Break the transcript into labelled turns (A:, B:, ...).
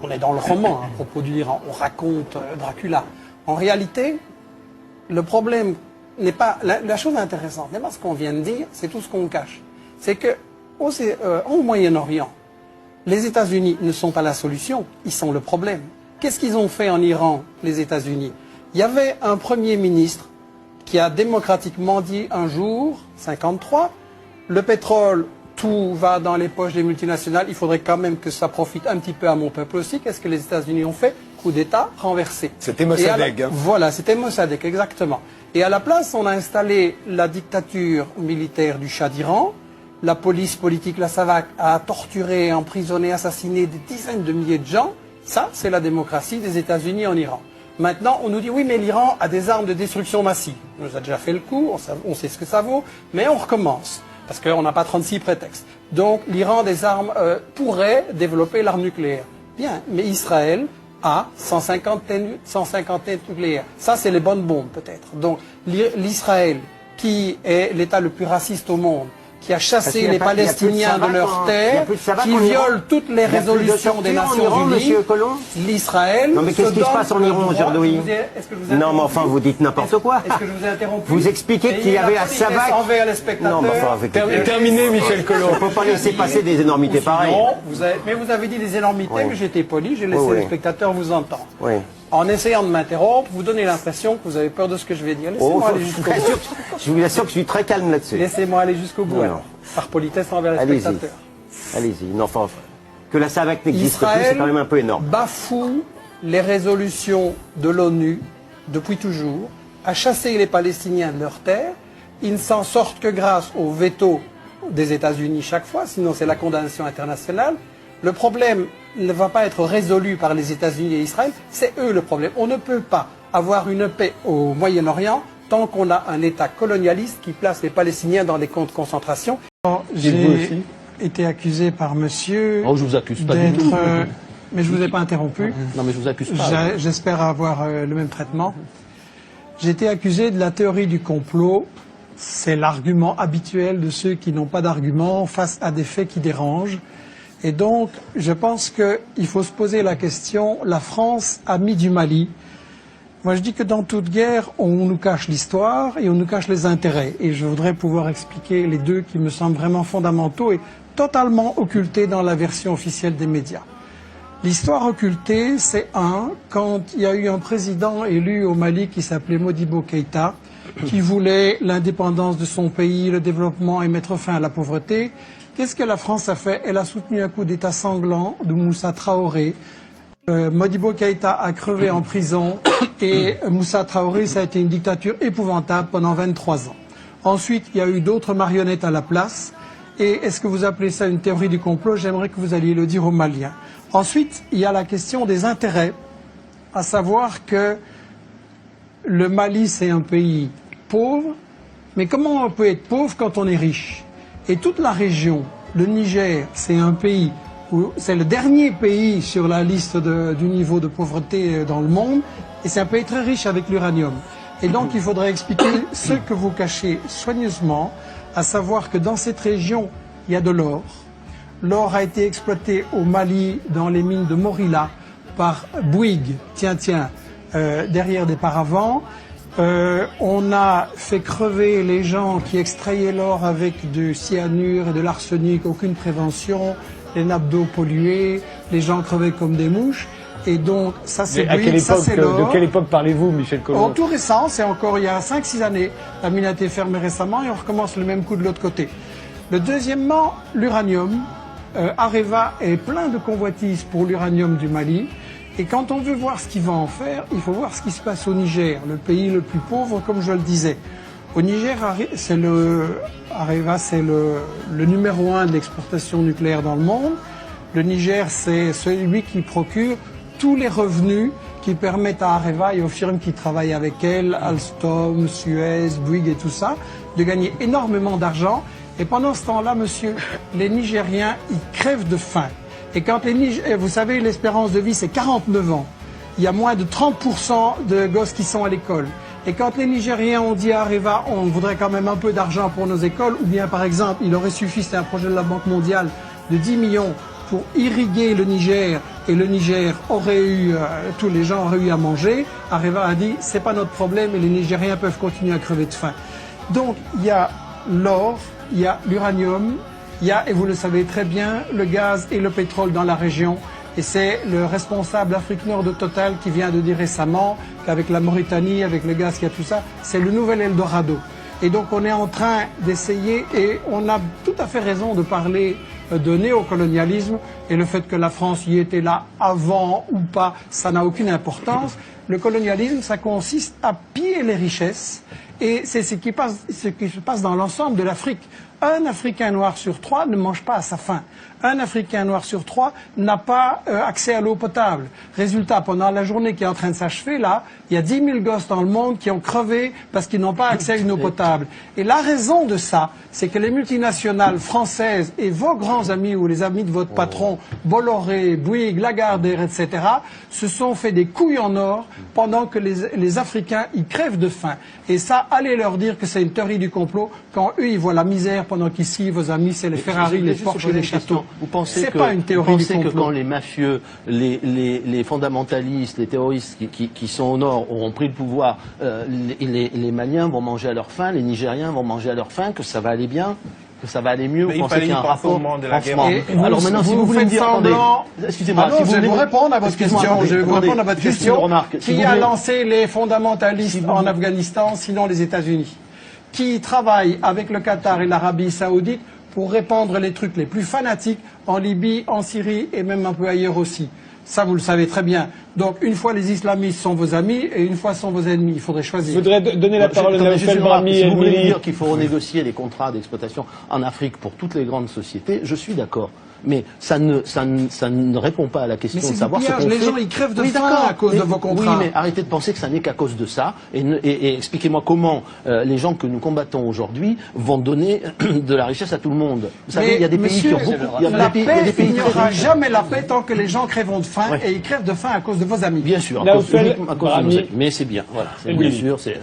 A: on est dans le roman à propos de l'Iran, on raconte Dracula. En réalité, le problème n'est pas... La chose intéressante n'est pas ce qu'on vient de dire, c'est tout ce qu'on cache. C'est que au Moyen-Orient, les États-Unis ne sont pas la solution, ils sont le problème. Qu'est-ce qu'ils ont fait en Iran, les États-Unis? Il y avait un Premier ministre qui a démocratiquement dit un jour, 53, le pétrole, tout va dans les poches des multinationales, il faudrait quand même que ça profite un petit peu à mon peuple aussi. Qu'est-ce que les États-Unis ont fait? Coup d'État, renversé.
B: C'était Mossadegh.
A: Voilà, c'était Mossadegh, exactement. Et à la place, on a installé la dictature militaire du Shah d'Iran. La police politique, la SAVAK, a torturé, emprisonné, assassiné des dizaines de milliers de gens. Ça, c'est la démocratie des États-Unis en Iran. Maintenant, on nous dit, oui, mais l'Iran a des armes de destruction massive. On nous a déjà fait le coup, on sait ce que ça vaut, mais on recommence, parce qu'on n'a pas 36 prétextes. Donc, l'Iran des armes pourrait développer l'arme nucléaire. Bien, mais Israël a 150 têtes nucléaires. Ça, c'est les bonnes bombes, peut-être. Donc, l'Israël, qui est l'État le plus raciste au monde, qui a chassé les Palestiniens de leur terre, qui viole toutes les résolutions des Nations Unies, l'Israël...
C: Non mais qu'est-ce qui se passe en Iran aujourd'hui? Non mais enfin vous dites n'importe quoi.
A: Est-ce que je vous ai interrompu?
C: Vous expliquez qu'il y avait la SAVAK...
A: Non
C: mais enfin...
B: Terminé, Michel Collomb.
C: On ne peut pas laisser passer des énormités pareilles.
A: Non, mais vous avez dit des énormités, mais j'étais poli, j'ai laissé les spectateurs vous entendre.
C: Oui.
A: En essayant de m'interrompre, vous donnez l'impression que vous avez peur de ce que je vais dire. Laissez-moi aller jusqu'au bout.
C: Je vous assure que je suis très calme là-dessus.
A: Laissez-moi aller jusqu'au bout, alors, par politesse envers les spectateurs.
C: Allez-y. Non, enfin, que la SAVAK n'existe plus, c'est quand même un peu énorme.
A: Bafoue les résolutions de l'ONU depuis toujours, a chassé les Palestiniens de leur terre. Ils ne s'en sortent que grâce au veto des États-Unis chaque fois, sinon c'est la condamnation internationale. Le problème ne va pas être résolu par les États-Unis et Israël, c'est eux le problème. On ne peut pas avoir une paix au Moyen-Orient tant qu'on a un État colonialiste qui place les Palestiniens dans des camps de concentration. J'ai été accusé par monsieur...
D: Oh, je vous accuse pas du tout.
A: Mais je ne vous ai pas interrompu.
D: Non, mais je vous accuse pas.
A: J'espère avoir le même traitement. J'ai été accusé de la théorie du complot. C'est l'argument habituel de ceux qui n'ont pas d'argument face à des faits qui dérangent. Et donc, je pense qu'il faut se poser la question, la France, amie du Mali. Moi, je dis que dans toute guerre, on nous cache l'histoire et on nous cache les intérêts. Et je voudrais pouvoir expliquer les deux qui me semblent vraiment fondamentaux et totalement occultés dans la version officielle des médias. L'histoire occultée, c'est quand il y a eu un président élu au Mali qui s'appelait Modibo Keïta, qui voulait l'indépendance de son pays, le développement et mettre fin à la pauvreté. Qu'est-ce que la France a fait? Elle a soutenu un coup d'État sanglant de Moussa Traoré. Modibo Keïta a crevé en prison et Moussa Traoré, ça a été une dictature épouvantable pendant 23 ans. Ensuite, il y a eu d'autres marionnettes à la place. Et est-ce que vous appelez ça une théorie du complot? J'aimerais que vous alliez le dire aux Maliens. Ensuite, il y a la question des intérêts, à savoir que le Mali, c'est un pays pauvre, mais comment on peut être pauvre quand on est riche? Et toute la région, le Niger, c'est un pays, c'est le dernier pays sur la liste du niveau de pauvreté dans le monde, et c'est un pays très riche avec l'uranium. Et donc il faudrait expliquer ce que vous cachez soigneusement, à savoir que dans cette région, il y a de l'or. L'or a été exploité au Mali, dans les mines de Morila, par Bouygues, derrière des paravents. On a fait crever les gens qui extrayaient l'or avec du cyanure et de l'arsenic, aucune prévention, les nappes d'eau polluées, les gens crevaient comme des mouches. Et donc, ça c'est Bouygues, ça c'est l'or.
B: De quelle époque parlez-vous, Michel Collomb?
A: Tout récent, c'est encore il y a 5-6 années. La mine a été fermée récemment et on recommence le même coup de l'autre côté. Deuxièmement, l'uranium. Areva est plein de convoitises pour l'uranium du Mali. Et quand on veut voir ce qu'il va en faire, il faut voir ce qui se passe au Niger, le pays le plus pauvre, comme je le disais. Au Niger, Areva, c'est le numéro 1 de l'exportation nucléaire dans le monde. Le Niger, c'est celui qui procure tous les revenus qui permettent à Areva et aux firmes qui travaillent avec elle, Alstom, Suez, Bouygues et tout ça, de gagner énormément d'argent. Et pendant ce temps-là, monsieur, les Nigériens, ils crèvent de faim. Et quand vous savez, l'espérance de vie, c'est 49 ans. Il y a moins de 30% de gosses qui sont à l'école. Et quand les Nigériens ont dit à Areva, on voudrait quand même un peu d'argent pour nos écoles, ou bien par exemple, il aurait suffi, c'était un projet de la Banque mondiale, de 10 millions pour irriguer le Niger, et le Niger aurait eu, tous les gens auraient eu à manger, Areva a dit c'est pas notre problème et les Nigériens peuvent continuer à crever de faim. Donc il y a l'or, il y a l'uranium, il y a, et vous le savez très bien, le gaz et le pétrole dans la région. Et c'est le responsable Afrique Nord de Total qui vient de dire récemment qu'avec la Mauritanie, avec le gaz, qu'il y a tout ça, c'est le nouvel Eldorado. Et donc on est en train d'essayer, et on a tout à fait raison de parler de néocolonialisme, et le fait que la France y était là avant ou pas, ça n'a aucune importance. Le colonialisme, ça consiste à piller les richesses, et c'est ce qui se passe dans l'ensemble de l'Afrique. Un Africain noir sur 3 ne mange pas à sa faim. Un Africain noir sur 3 n'a pas accès à l'eau potable. Résultat, pendant la journée qui est en train de s'achever, là, il y a 10 000 gosses dans le monde qui ont crevé parce qu'ils n'ont pas accès à une eau potable. Et la raison de ça, c'est que les multinationales françaises et vos grands amis ou les amis de votre patron, Bolloré, Bouygues, Lagardère, etc., se sont fait des couilles en or pendant que les Africains, ils crèvent de faim. Et ça, allez leur dire que c'est une théorie du complot quand eux, ils voient la misère pendant qu'ici, vos amis, c'est les Ferrari, les Porsche et les châteaux.
D: Vous pensez
A: c'est pas une théorie du complot.
D: Que quand les mafieux, les fondamentalistes, les terroristes qui sont au nord auront pris le pouvoir, les Maliens vont manger à leur faim, les Nigériens vont manger à leur faim, que ça va aller bien, que ça va aller mieux?
B: Mais
D: vous pensez qu'il y a un rapport
B: de la guerre.
D: Alors maintenant, si vous voulez me dire, attendez, excusez-moi,
A: si vous voulez répondre à votre question, je vais vous répondre à votre question. Qui a lancé les fondamentalistes en Afghanistan, sinon les États-Unis? Qui travaille avec le Qatar et l'Arabie Saoudite pour répandre les trucs les plus fanatiques en Libye, en Syrie et même un peu ailleurs aussi. Ça, vous le savez très bien. Donc, une fois les islamistes sont vos amis et une fois sont vos ennemis. Il faudrait choisir.
B: Je voudrais donner la parole à Naoufel Brahmi.
D: Si vous voulez dire qu'il faut renégocier les contrats d'exploitation en Afrique pour toutes les grandes sociétés, je suis d'accord. Mais ça ne répond pas à la question de savoir ce qu'on fait.
A: Les gens, ils crèvent de faim à cause de vos contrats.
D: Oui, mais arrêtez de penser que ça n'est qu'à cause de ça. Et expliquez-moi comment les gens que nous combattons aujourd'hui vont donner de la richesse à tout le monde. Vous savez, il y a des pays qui ont beaucoup...
A: Il n'y aura jamais la paix tant que les gens crèveront de faim, et ils crèvent de fain à cause de vos amis.
D: Bien sûr, à cause de nos amis. Mais c'est bien, voilà. Bien sûr, c'est...